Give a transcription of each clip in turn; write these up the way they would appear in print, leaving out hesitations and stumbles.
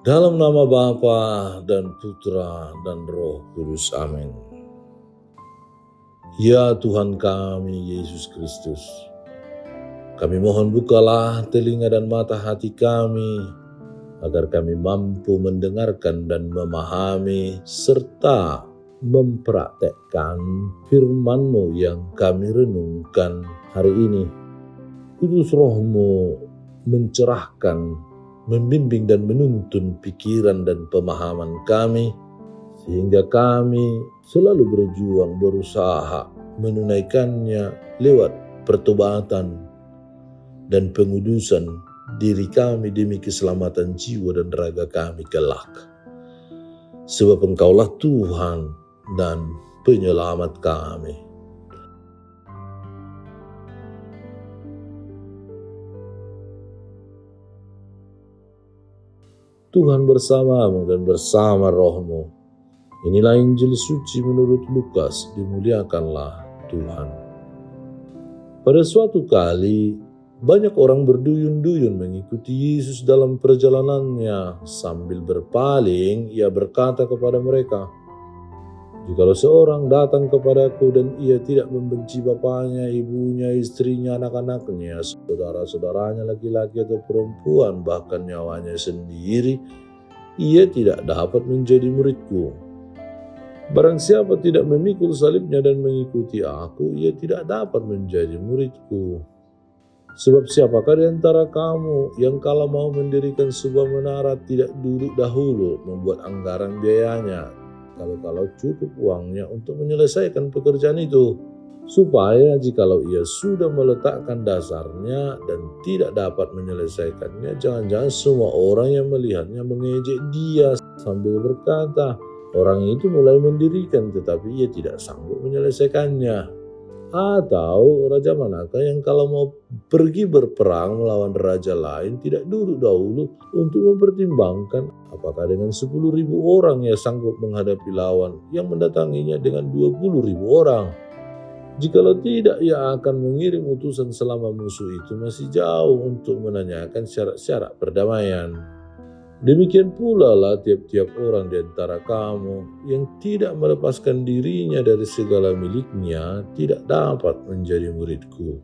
Dalam nama Bapa dan Putra dan Roh Kudus. Amin. Ya Tuhan kami, Yesus Kristus, kami mohon bukalah telinga dan mata hati kami, agar kami mampu mendengarkan dan memahami serta mempraktekkan firman-Mu yang kami renungkan hari ini. Kudus Roh-Mu mencerahkan, membimbing dan menuntun pikiran dan pemahaman kami, sehingga kami selalu berjuang berusaha menunaikannya lewat pertobatan dan pengudusan diri kami demi keselamatan jiwa dan raga kami kelak. Sebab Engkaulah Tuhan dan penyelamat kami. Tuhan bersamamu dan bersama rohmu. Inilah Injil suci menurut Lukas, dimuliakanlah Tuhan. Pada suatu kali, banyak orang berduyun-duyun mengikuti Yesus dalam perjalanannya. Sambil berpaling, ia berkata kepada mereka, "Jikalau seorang datang kepadaku dan ia tidak membenci bapaknya, ibunya, istrinya, anak-anaknya, saudara-saudaranya laki-laki atau perempuan, bahkan nyawanya sendiri, ia tidak dapat menjadi muridku. Barang siapa tidak memikul salibnya dan mengikuti aku, ia tidak dapat menjadi muridku. Sebab siapakah di antara kamu yang kalau mau mendirikan sebuah menara tidak duduk dahulu membuat anggaran biayanya, kalau cukup uangnya untuk menyelesaikan pekerjaan itu, supaya jikalau ia sudah meletakkan dasarnya dan tidak dapat menyelesaikannya, jangan-jangan semua orang yang melihatnya mengejek dia sambil berkata, orang itu mulai mendirikan tetapi ia tidak sanggup menyelesaikannya. Atau raja manakah yang kalau mau pergi berperang melawan raja lain tidak duduk dahulu untuk mempertimbangkan apakah dengan 10.000 orang ia sanggup menghadapi lawan yang mendatanginya dengan 20.000 orang. Jikalau tidak, ia akan mengirim utusan selama musuh itu masih jauh untuk menanyakan syarat-syarat perdamaian. Demikian pula lah tiap-tiap orang di antara kamu yang tidak melepaskan dirinya dari segala miliknya tidak dapat menjadi muridku."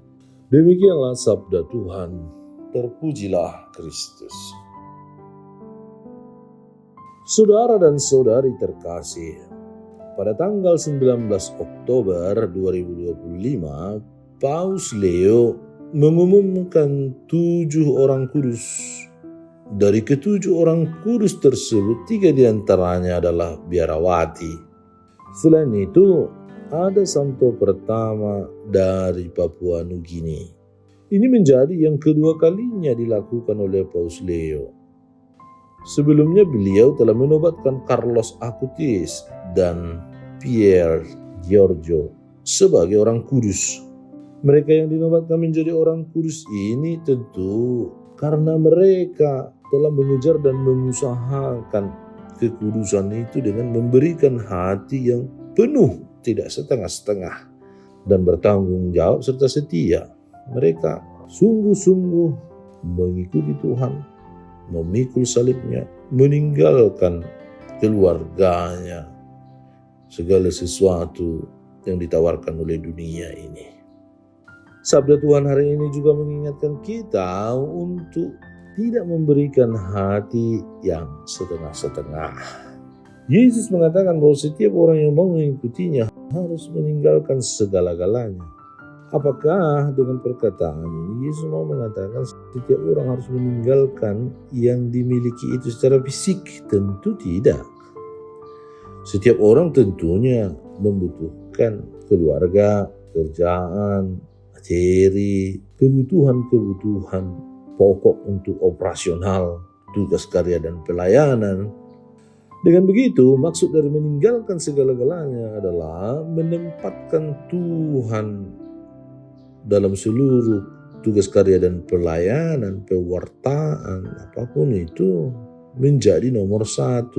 Demikianlah sabda Tuhan. Terpujilah Kristus. Saudara dan saudari terkasih, pada tanggal 19 Oktober 2025, Paus Leo mengumumkan 7 orang kudus. Dari ke-7 orang kudus tersebut, 3 diantaranya adalah biarawati. Selain itu, ada santo pertama dari Papua Nugini. Ini menjadi yang kedua kalinya dilakukan oleh Paus Leo. Sebelumnya beliau telah menobatkan Carlos Acutis dan Pierre Giorgio sebagai orang kudus. Mereka yang dinobatkan menjadi orang kudus ini tentu karena mereka telah mengejar dan mengusahakan kekudusan itu dengan memberikan hati yang penuh, tidak setengah-setengah, dan bertanggung jawab serta setia. Mereka sungguh-sungguh mengikuti Tuhan, memikul salibnya, meninggalkan keluarganya, segala sesuatu yang ditawarkan oleh dunia ini. Sabda Tuhan hari ini juga mengingatkan kita untuk tidak memberikan hati yang setengah-setengah. Yesus mengatakan bahwa setiap orang yang mau mengikutinya harus meninggalkan segala-galanya. Apakah dengan perkataan ini Yesus mau mengatakan setiap orang harus meninggalkan yang dimiliki itu secara fisik? Tentu tidak. Setiap orang tentunya membutuhkan keluarga, kerjaan, materi, kebutuhan-kebutuhan pokok untuk operasional, tugas karya dan pelayanan. Dengan begitu, maksud dari meninggalkan segala-galanya adalah menempatkan Tuhan dalam seluruh tugas karya dan pelayanan, pewartaan, apapun itu menjadi nomor 1.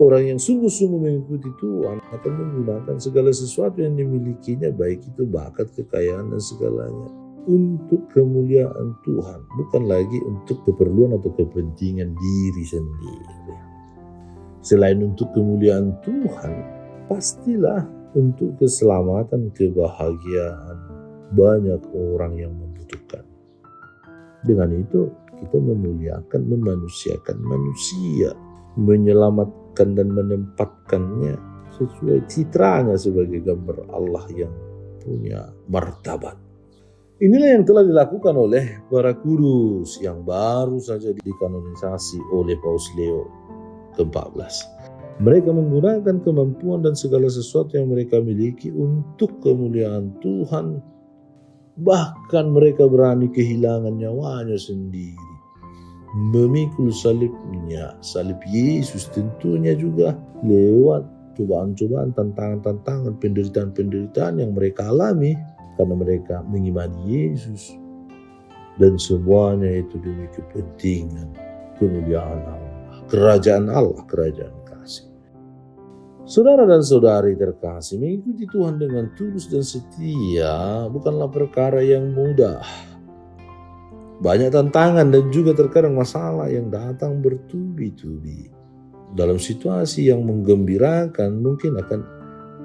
Orang yang sungguh-sungguh mengikuti Tuhan akan menggunakan segala sesuatu yang dimilikinya, baik itu bakat, kekayaan, dan segalanya, untuk kemuliaan Tuhan, bukan lagi untuk keperluan atau kepentingan diri sendiri. Selain untuk kemuliaan Tuhan, pastilah untuk keselamatan, kebahagiaan banyak orang yang membutuhkan. Dengan itu kita memuliakan, memanusiakan manusia, menyelamatkan dan menempatkannya sesuai citranya sebagai gambar Allah yang punya martabat. Inilah yang telah dilakukan oleh para kudus yang baru saja dikanonisasi oleh Paus Leo ke-14. Mereka menggunakan kemampuan dan segala sesuatu yang mereka miliki untuk kemuliaan Tuhan. Bahkan mereka berani kehilangan nyawanya sendiri, memikul salibnya, salib Yesus tentunya juga lewat cobaan-cobaan, tantangan-tantangan, penderitaan-penderitaan yang mereka alami karena mereka mengimani Yesus. Dan semuanya itu demi kepentingan kemuliaan Allah, kerajaan Allah, kerajaan kasih. Saudara dan saudari terkasih, mengikuti Tuhan dengan tulus dan setia bukanlah perkara yang mudah. Banyak tantangan dan juga terkadang masalah yang datang bertubi-tubi. Dalam situasi yang menggembirakan mungkin akan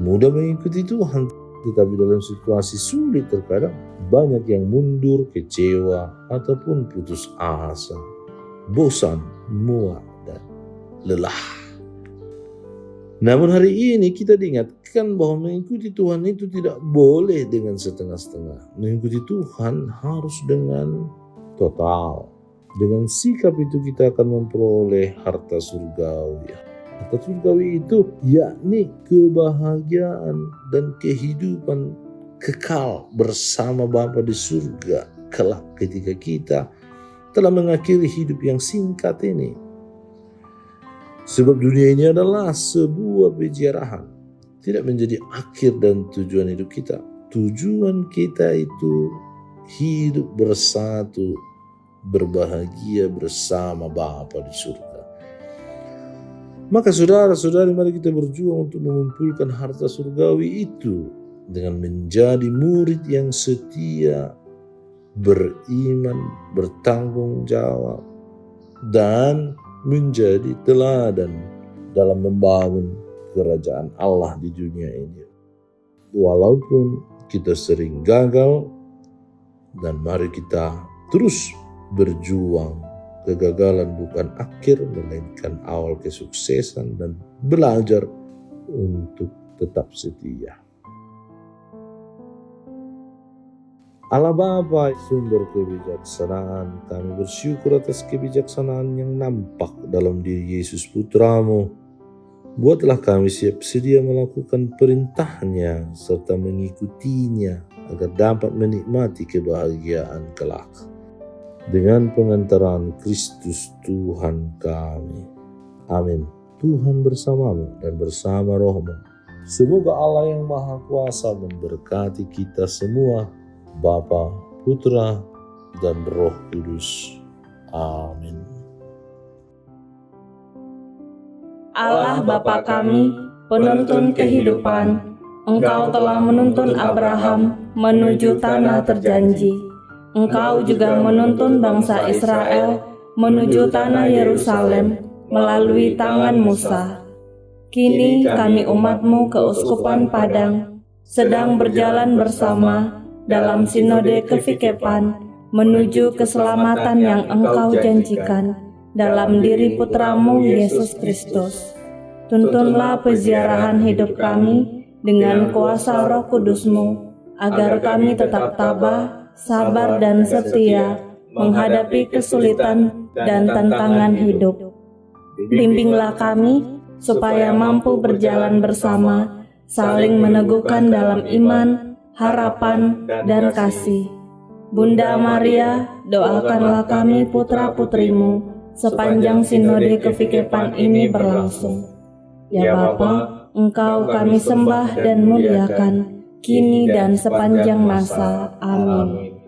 mudah mengikuti Tuhan, tetapi dalam situasi sulit terkadang banyak yang mundur, kecewa, ataupun putus asa, bosan, muak, dan lelah. Namun hari ini kita diingatkan bahwa mengikuti Tuhan itu tidak boleh dengan setengah-setengah. Mengikuti Tuhan harus dengan total. Dengan sikap itu kita akan memperoleh harta surgawi. Harta surgawi itu yakni kebahagiaan dan kehidupan kekal bersama Bapa di surga kelak ketika kita telah mengakhiri hidup yang singkat ini. Sebab dunia ini adalah sebuah peziarahan, tidak menjadi akhir dan tujuan hidup kita. Tujuan kita itu hidup bersatu, berbahagia bersama Bapa di surga. Maka saudara-saudari, mari kita berjuang untuk mengumpulkan harta surgawi itu dengan menjadi murid yang setia, beriman, bertanggung jawab, dan menjadi teladan dalam membangun kerajaan Allah di dunia ini. Walaupun kita sering gagal, dan mari kita terus berjuang. Kegagalan bukan akhir, melainkan awal kesuksesan, dan belajar untuk tetap setia. Allah Bapa, sumber kebijaksanaan, kami bersyukur atas kebijaksanaan yang nampak dalam diri Yesus Putra-Mu. Buatlah kami siap sedia melakukan perintahnya serta mengikutinya agar dapat menikmati kebahagiaan kelak. Dengan pengantaran Kristus Tuhan kami. Amin. Tuhan bersamamu dan bersama rohmu. Semoga Allah yang Maha Kuasa memberkati kita semua, Bapa, Putra, dan Roh Kudus. Amin. Allah Bapa kami, penuntun kehidupan, Engkau telah menuntun Abraham menuju tanah terjanji. Engkau juga menuntun bangsa Israel menuju tanah Yerusalem melalui tangan Musa. Kini kami umat-Mu keuskupan Padang sedang berjalan bersama dalam sinode kefikepan menuju keselamatan yang Engkau janjikan dalam diri Putra-Mu Yesus Kristus. Tuntunlah peziarahan hidup kami dengan kuasa Roh Kudus-Mu, agar kami tetap tabah, sabar dan setia menghadapi kesulitan dan tantangan hidup. Bimbinglah kami supaya mampu berjalan bersama, saling meneguhkan dalam iman, harapan, dan kasih. Bunda Maria, doakanlah kami putra-putrimu sepanjang sinode kefikepan ini berlangsung. Ya Bapa, Engkau kami sembah dan muliakan, kini dan sepanjang masa. Amin.